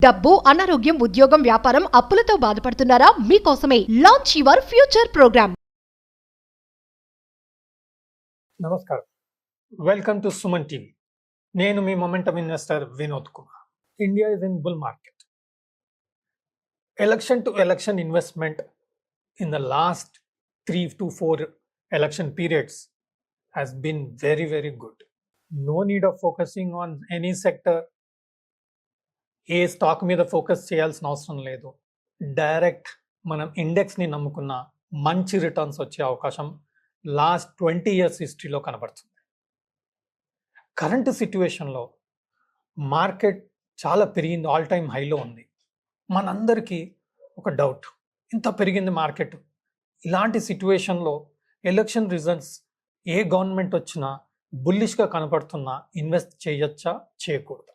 డబ్బు, అనారోగ్యం, ఉద్యోగం, వ్యాపారం, అప్పులతో బాధపడుతున్నారా? మీకోసమే లాంచ్ యువర్ ఫ్యూచర్ ప్రోగ్రామ్. నమస్కారం, వెల్కమ్ టు సుమన్ టీవీ. నేను మీ momentum investor Vinod Kumar. India is in bull market. Election to election investment in the last 3 to 4 election periods has been very, very good. No need of focusing on any sector. A stock మీద focus చేయాల్సిన అవసరం లేదు. Direct మనం ఇండెక్స్ని నమ్ముకున్న మంచి returns వచ్చే అవకాశం last 20 years హిస్టరీలో కనబడుతుంది. కరెంట్ సిచ్యువేషన్లో మార్కెట్ చాలా పెరిగింది, ఆల్ టైమ్ హైలో ఉంది. మనందరికీ ఒక డౌట్, ఇంత పెరిగింది మార్కెట్, ఇలాంటి సిచ్యువేషన్లో ఎలక్షన్ రిజల్ట్స్ ఏ గవర్నమెంట్ వచ్చినా బుల్లిష్గా కనపడుతున్నా ఇన్వెస్ట్ చేయొచ్చా చేయకూడదా?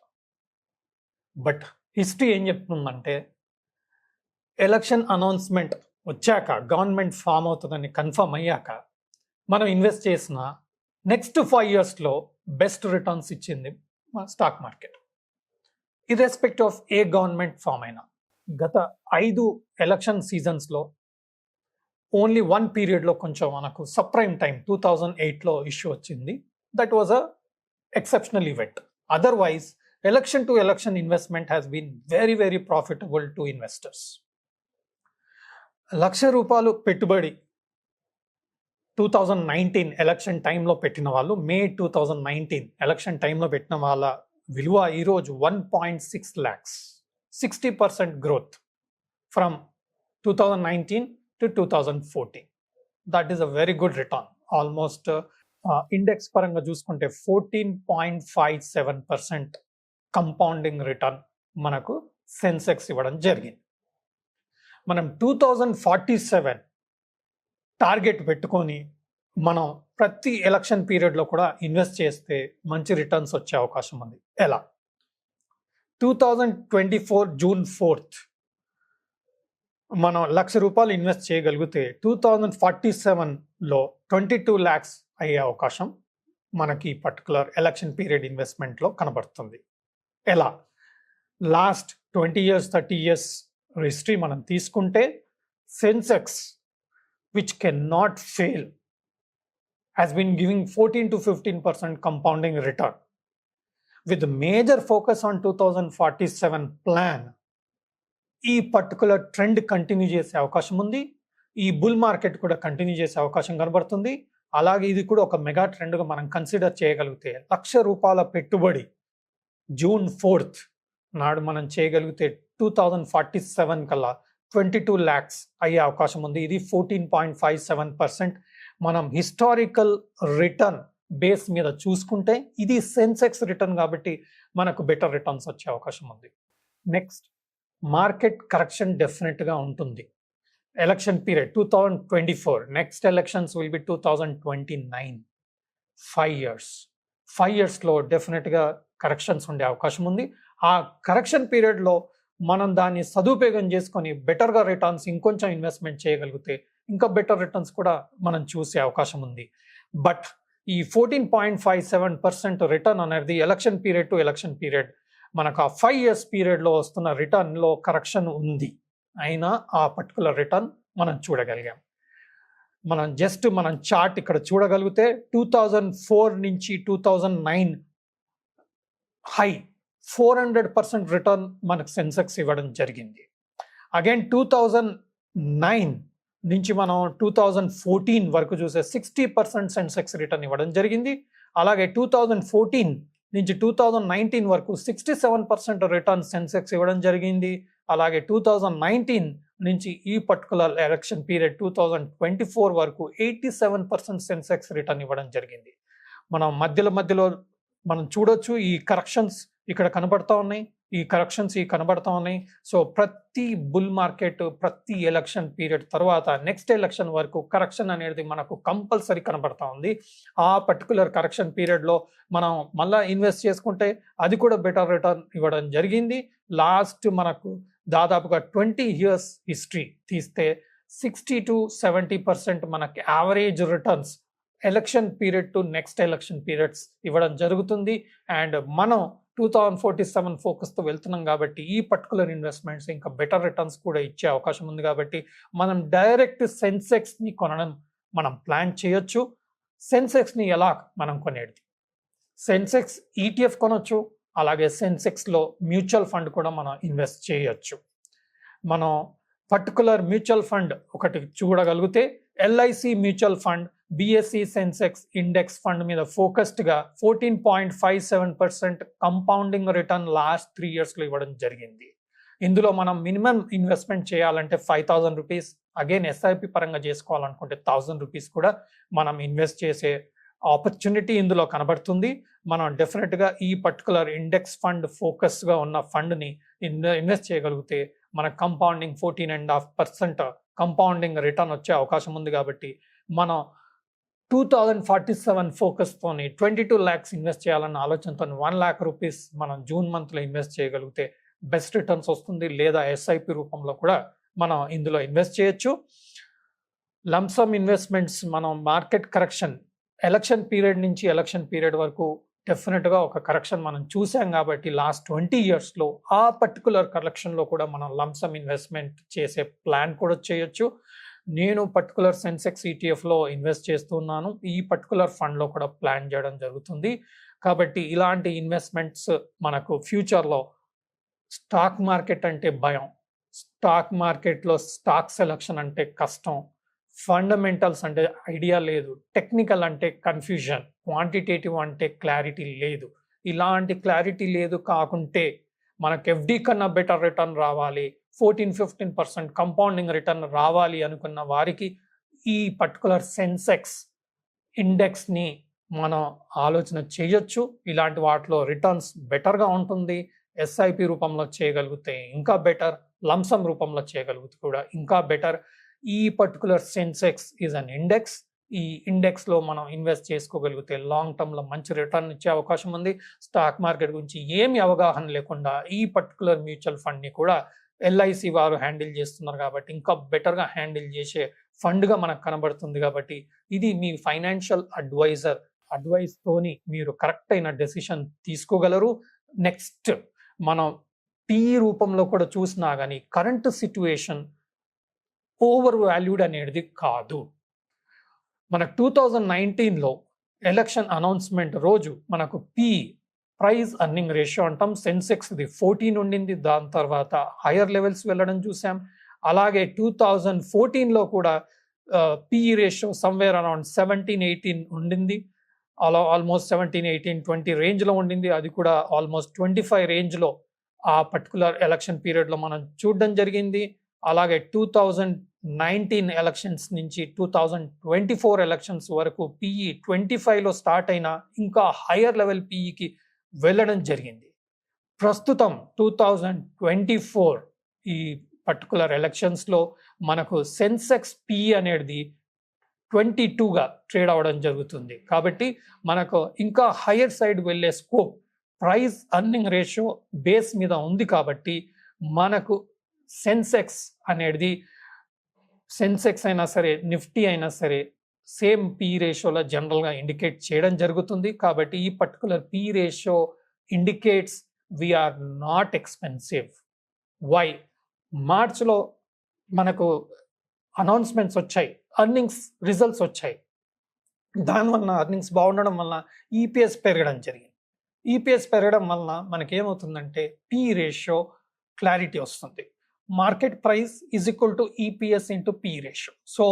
బట్ హిస్టరీ ఏం చెప్తుందంటే, ఎలక్షన్ అనౌన్స్మెంట్ వచ్చాక, గవర్నమెంట్ ఫామ్ అవుతుందని కన్ఫర్మ్ అయ్యాక మనం ఇన్వెస్ట్ చేసిన నెక్స్ట్ 5 yearsలో బెస్ట్ రిటర్న్స్ ఇచ్చింది మా స్టాక్ మార్కెట్, ఇర్రెస్పెక్టివ్ ఆఫ్ ఏ గవర్నమెంట్ ఫామ్ అయినా. గత 5 ఎలక్షన్ సీజన్స్లో ఓన్లీ 1 పీరియడ్లో కొంచెం మనకు సప్రైమ్ టైం 2008లో ఇష్యూ వచ్చింది. That was a exceptional event. Otherwise election to election investment has been very, very profitable to investors. ₹1,00,000 పెట్టుబడి 2019 ఎలక్షన్ టైంలో పెట్టిన వాళ్ళు, మే 2019 ఎలక్షన్ టైంలో పెట్టిన వాళ్ళ విలువ ఈరోజు 1.6 lakhs, 60% growth from 2019 to 2014. That is a very good return. Almost index పరంగా చూసుకుంటే 14.57% కంపౌండింగ్ రిటర్న్ మనకు సెన్సెక్స్ ఇవ్వడం జరిగింది. మనం 2047 టార్గెట్ పెట్టుకొని మనం ప్రతి ఎలక్షన్ పీరియడ్లో కూడా ఇన్వెస్ట్ చేస్తే మంచి రిటర్న్స్ వచ్చే అవకాశం ఉంది. ఎలా? 2024 June 4th మనం ₹1,00,000 ఇన్వెస్ట్ చేయగలిగితే 2047లో 22 lakhs అయ్యే అవకాశం మనకి పర్టికులర్ ఎలక్షన్ పీరియడ్ ఇన్వెస్ట్మెంట్లో కనబడుతుంది. ఎలా? లాస్ట్ 20 years 30 years హిస్టరీ మనం తీసుకుంటే Sensex which cannot fail has been giving 14 to 15% compounding return. With major focus on 2047 plan ఈ పర్టికులర్ ట్రెండ్ కంటిన్యూ చేసే అవకాశం ఉంది. ఈ బుల్ మార్కెట్ కూడా కంటిన్యూ చేసే అవకాశం కనబడుతుంది. అలాగే ఇది కూడా ఒక మెగా ట్రెండ్గా మనం కన్సిడర్ చేయగలిగితే ₹1,00,000 పెట్టుబడి June 4th నాడు మనం చేయగలిగితే 2047 కల్లా 22 lakhs అయ్యే అవకాశం ఉంది. ఇది 14.57%. మనం హిస్టారికల్ రిటర్న్ బేస్ మీద చూసుకుంటే ఇది సెన్సెక్స్ రిటర్న్ కాబట్టి మనకు బెటర్ రిటర్న్స్ వచ్చే అవకాశం ఉంది. నెక్స్ట్, మార్కెట్ కరెక్షన్ డెఫినెట్గా ఉంటుంది. Election period 2024, next elections will be 2029. 5 yearsలో డెఫినెట్గా కరెక్షన్స్ ఉండే అవకాశం ఉంది. ఆ కరెక్షన్ పీరియడ్లో మనం దాన్ని సదుపయోగం చేసుకొని బెటర్గా రిటర్న్స్ ఇంకొంచెం ఇన్వెస్ట్మెంట్ చేయగలిగితే ఇంకా బెటర్ రిటర్న్స్ కూడా మనం చూసే అవకాశం ఉంది. బట్ ఈ 14.57% రిటర్న్ అనేది election period to election period మనకు ఆ 5 years పీరియడ్లో వస్తున్న రిటర్న్లో కరెక్షన్ ఉంది, అయినా ఆ పర్టికులర్ రిటర్న్ మనం చూడగలిగాం. మనం చార్ట్ ఇక్కడ చూడగలిగితే 2004 నుంచి 2009 హై 400% రిటర్న్ మనకు సెన్సెక్స్ ఇవ్వడం జరిగింది. అగైన్ 2009 నుంచి మనం 2014 వరకు చూసే 60% సెన్సెక్స్ రిటర్న్ ఇవ్వడం జరిగింది. అలాగే 2014 నుంచి 2019 వరకు 67% రిటర్న్ సెన్సెక్స్ ఇవ్వడం జరిగింది. అలాగే 2019 నుంచి ఈ పర్టికులర్ ఎలక్షన్ పీరియడ్ 2024 వరకు 87% సెన్సెక్స్ రిటర్న్ ఇవ్వడం జరిగింది. మనం మధ్యలో మనం చూడొచ్చు, ఈ కరెక్షన్స్ ఇక్కడ కనబడతా ఉన్నాయి, సో ప్రతి బుల్ మార్కెట్ ప్రతి ఎలక్షన్ పీరియడ్ తర్వాత నెక్స్ట్ ఎలక్షన్ వరకు కరెక్షన్ అనేది మనకు కంపల్సరీ కనబడతా ఉంది. ఆ పర్టికులర్ కరెక్షన్ పీరియడ్లో మనం మళ్ళీ ఇన్వెస్ట్ చేసుకుంటే అది కూడా బెటర్ రిటర్న్ ఇవ్వడం జరిగింది. లాస్ట్ మనకు దాదాపుగా 20 years హిస్టరీ తీస్తే 60 to 70% మనకి average returns election period to next election periods ఇవ్వడం జరుగుతుంది. అండ్ మనం 2047 ఫోకస్తో వెళ్తున్నాం కాబట్టి ఈ పర్టికులర్ ఇన్వెస్ట్మెంట్స్ ఇంకా బెటర్ రిటర్న్స్ కూడా ఇచ్చే అవకాశం ఉంది కాబట్టి మనం డైరెక్ట్ సెన్సెక్స్ని కొనడం మనం ప్లాన్ చేయొచ్చు. సెన్సెక్స్ని ఎలా మనం కొనేది? సెన్సెక్స్ ఈటీఎఫ్ కొనొచ్చు, అలాగే సెన్సెక్స్లో మ్యూచువల్ ఫండ్ కూడా మనం ఇన్వెస్ట్ చేయొచ్చు. మనం పర్టికులర్ మ్యూచువల్ ఫండ్ ఒకటి చూడగలిగితే LIC mutual fund BSc Sensex index fund మీద ఫోకస్డ్గా 14.57% కంపౌండింగ్ రిటర్న్ లాస్ట్ 3 yearsలో ఇవ్వడం జరిగింది. ఇందులో మనం మినిమం ఇన్వెస్ట్మెంట్ చేయాలంటే 5,000 రూపీస్, అగైన్ ఎస్ఐపి పరంగా చేసుకోవాలనుకుంటే 1,000 రూపీస్ కూడా మనం ఇన్వెస్ట్ చేసే ఆపర్చునిటీ ఇందులో కనబడుతుంది. మనం డెఫినెట్గా ఈ పర్టికులర్ ఇండెక్స్ ఫండ్ ఫోకస్గా ఉన్న ఫండ్ని ఇన్వెస్ట్ చేయగలిగితే మన కంపౌండింగ్ 14.5% కంపౌండింగ్ రిటర్న్ వచ్చే అవకాశం ఉంది. కాబట్టి మనం 2047 ఫోకస్తోని 22 lakhs ఇన్వెస్ట్ చేయాలన్న ఆలోచనతో 1 lakh రూపీస్ మనం జూన్ మంత్లో ఇన్వెస్ట్ చేయగలిగితే బెస్ట్ రిటర్న్స్ వస్తుంది. లేదా ఎస్ఐపి రూపంలో కూడా మనం ఇందులో ఇన్వెస్ట్ చేయొచ్చు. లంసమ్ ఇన్వెస్ట్మెంట్స్ మనం మార్కెట్ కరెక్షన్ ఎలక్షన్ పీరియడ్ నుంచి ఎలక్షన్ పీరియడ్ వరకు డెఫినెట్గా ఒక కరెక్షన్ మనం చూసాం కాబట్టి లాస్ట్ 20 yearsలో ఆ పర్టికులర్ కరెక్షన్లో కూడా మనం లంసమ్ ఇన్వెస్ట్మెంట్ చేసే ప్లాన్ కూడా చేయొచ్చు. నేను పర్టికులర్ సెన్సెక్స్ ఈటీఎఫ్లో ఇన్వెస్ట్ చేస్తున్నాను. ఈ పర్టికులర్ ఫండ్లో కూడా ప్లాన్ చేయడం జరుగుతుంది. కాబట్టి ఇలాంటి ఇన్వెస్ట్మెంట్స్ మనకు ఫ్యూచర్లో స్టాక్ మార్కెట్ అంటే భయం, స్టాక్ మార్కెట్లో స్టాక్ సెలక్షన్ అంటే కష్టం, ఫండమెంటల్స్ అంటే ఐడియా లేదు, టెక్నికల్ అంటే కన్ఫ్యూజన్, క్వాంటిటేటివ్ అంటే క్లారిటీ లేదు. ఇలాంటి క్లారిటీ లేదు కాకుంటే మనకు ఎఫ్డి కన్నా బెటర్ రిటర్న్ రావాలి, 14-15% కంపౌండింగ్ రిటర్న్ రావాలి అనుకున్న వారికి ఈ పర్టికులర్ సెన్సెక్స్ ఇండెక్స్ని మనం ఆలోచన చేయొచ్చు. ఇలాంటి వాటిలో రిటర్న్స్ బెటర్గా ఉంటుంది. ఎస్ఐపి రూపంలో చేయగలిగితే ఇంకా బెటర్, లంసమ్ రూపంలో చేయగలిగితే కూడా ఇంకా బెటర్. ఈ particular Sensex is an index. ఈ ఇండెక్స్లో మనం ఇన్వెస్ట్ చేసుకోగలిగితే లాంగ్ టర్మ్లో మంచి రిటర్న్ ఇచ్చే అవకాశం ఉంది. స్టాక్ మార్కెట్ గురించి ఏమి అవగాహన లేకుండా ఈ పర్టికులర్ మ్యూచువల్ ఫండ్ని కూడా ఎల్ఐసి వారు హ్యాండిల్ చేస్తున్నారు కాబట్టి ఇంకా బెటర్గా హ్యాండిల్ చేసే ఫండ్గా మనకు కనబడుతుంది. కాబట్టి ఇది మీ ఫైనాన్షియల్ అడ్వైస్తోని మీరు కరెక్ట్ అయిన డెసిషన్ తీసుకోగలరు. నెక్స్ట్ మనం పిఈ రూపంలో కూడా చూసినా కానీ కరెంట్ సిచ్యువేషన్ ఓవర్ వాల్యూడ్ అనేది కాదు. మనకు 2019లో ఎలక్షన్ అనౌన్స్మెంట్ రోజు మనకు ప్రైస్ అర్నింగ్ రేషియో అంటాం, సెన్సెక్స్ది 14 ఉండింది. దాని తర్వాత హైయర్ లెవెల్స్ వెళ్ళడం చూసాం. అలాగే 2014లో కూడా పిఈ రేషియో సమ్వేర్ అరౌండ్ 17-18 ఉండింది. అలా ఆల్మోస్ట్ 17-18-20 రేంజ్లో ఉండింది. అది కూడా ఆల్మోస్ట్ 25 రేంజ్లో ఆ పర్టికులర్ ఎలక్షన్ పీరియడ్లో మనం చూడడం జరిగింది. అలాగే 2019 ఎలక్షన్స్ నుంచి 2024 ఎలక్షన్స్ వరకు పిఈ 25లో స్టార్ట్ అయినా ఇంకా హైయర్ లెవెల్ పిఈకి వెళ్ళడం జరిగింది. ప్రస్తుతం 2024 ఈ పర్టికులర్ ఎలక్షన్స్లో మనకు సెన్సెక్స్ పిఈ అనేది 22గా ట్రేడ్ అవ్వడం జరుగుతుంది. కాబట్టి మనకు ఇంకా హైయర్ సైడ్ వెళ్ళే scope price earning ratio base మీద ఉంది. కాబట్టి మనకు సెన్సెక్స్ అనేది సెన్సెక్స్ అయినా సరే నిఫ్టీ అయినా సరే సేమ్ పీ రేషియోలో జనరల్గా ఇండికేట్ చేయడం జరుగుతుంది. కాబట్టి ఈ particular P ratio indicates we are not expensive. Why? మార్చ్లో మనకు అనౌన్స్మెంట్స్ వచ్చాయి, అర్నింగ్స్ రిజల్ట్స్ వచ్చాయి. దానివల్ల అర్నింగ్స్ బాగుండడం వల్ల ఈపీఎస్ పెరగడం జరిగింది. ఈపీఎస్ పెరగడం వల్ల మనకేమవుతుందంటే పీ రేషియో క్లారిటీ వస్తుంది. Market price is equal to EPS into P ratio. So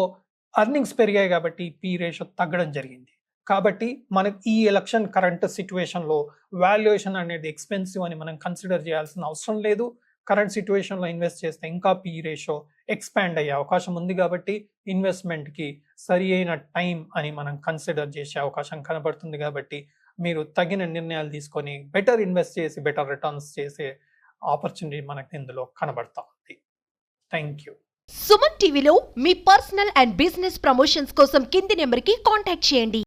earnings పెరిగాయి కాబట్టి పీ రేషియో తగ్గడం జరిగింది. కాబట్టి మనకి ఈ ఎలక్షన్ కరెంట్ సిచ్యువేషన్లో వాల్యుయేషన్ అనేది ఎక్స్పెన్సివ్ అని మనం కన్సిడర్ చేయాల్సిన అవసరం లేదు. కరెంట్ సిచ్యువేషన్లో ఇన్వెస్ట్ చేస్తే ఇంకా పీ రేషియో ఎక్స్పాండ్ అయ్యే అవకాశం ఉంది. కాబట్టి ఇన్వెస్ట్మెంట్కి సరి అయిన టైం అని మనం కన్సిడర్ చేసే అవకాశం కనబడుతుంది. కాబట్టి మీరు తగిన నిర్ణయాలు తీసుకొని బెటర్ ఇన్వెస్ట్ చేసి బెటర్ రిటర్న్స్ చేసే ఆపర్చునిటీ మనకి ఇందులో కనబడతా ఉంది. Thank you. సుమన్ టీవీలో మీ పర్సనల్ అండ్ బిజినెస్ ప్రమోషన్స్ కోసం కింది నెంబర్కి కాంటాక్ట్ చేయండి.